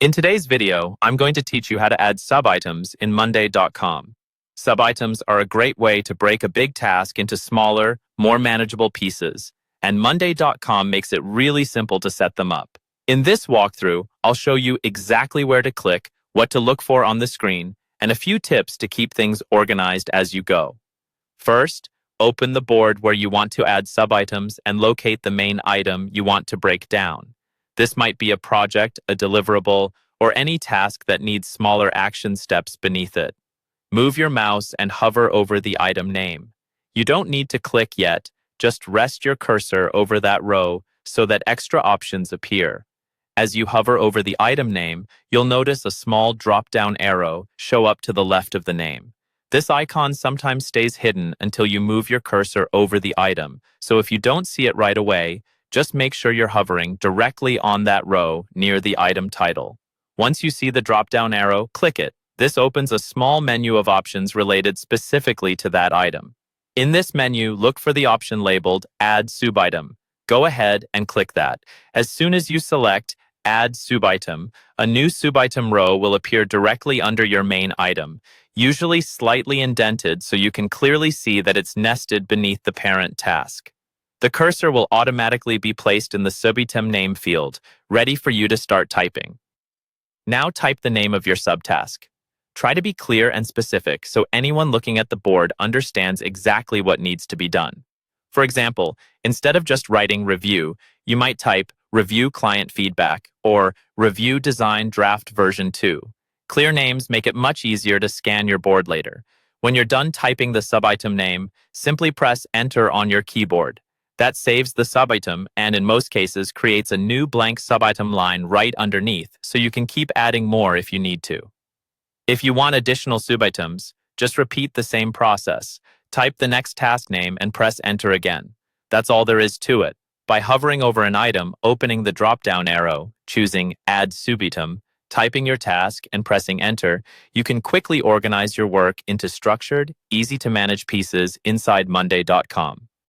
In today's video, I'm going to teach you how to add subitems in Monday.com. Subitems are a great way to break a big task into smaller, more manageable pieces, and Monday.com makes it really simple to set them up. In this walkthrough, I'll show you exactly where to click, what to look for on the screen, and a few tips to keep things organized as you go. First, open the board where you want to add subitems and locate the main item you want to break down. This might be a project, a deliverable, or any task that needs smaller action steps beneath it. Move your mouse and hover over the item name. You don't need to click yet, just rest your cursor over that row so that extra options appear. As you hover over the item name, you'll notice a small drop-down arrow show up to the left of the name. This icon sometimes stays hidden until you move your cursor over the item, so if you don't see it right away, just make sure you're hovering directly on that row near the item title. Once you see the drop-down arrow, click it. This opens a small menu of options related specifically to that item. In this menu, look for the option labeled Add Subitem. Go ahead and click that. As soon as you select Add Subitem, a new subitem row will appear directly under your main item, usually slightly indented so you can clearly see that it's nested beneath the parent task. The cursor will automatically be placed in the Subitem name field, ready for you to start typing. Now type the name of your subtask. Try to be clear and specific so anyone looking at the board understands exactly what needs to be done. For example, instead of just writing review, you might type Review Client Feedback or Review Design Draft Version 2. Clear names make it much easier to scan your board later. When you're done typing the subitem name, simply press Enter on your keyboard. That saves the subitem and, in most cases, creates a new blank subitem line right underneath, so you can keep adding more if you need to. If you want additional subitems, just repeat the same process. Type the next task name and press Enter again. That's all there is to it. By hovering over an item, opening the drop-down arrow, choosing Add Subitem, typing your task, and pressing Enter, you can quickly organize your work into structured, easy-to-manage pieces inside Monday.com.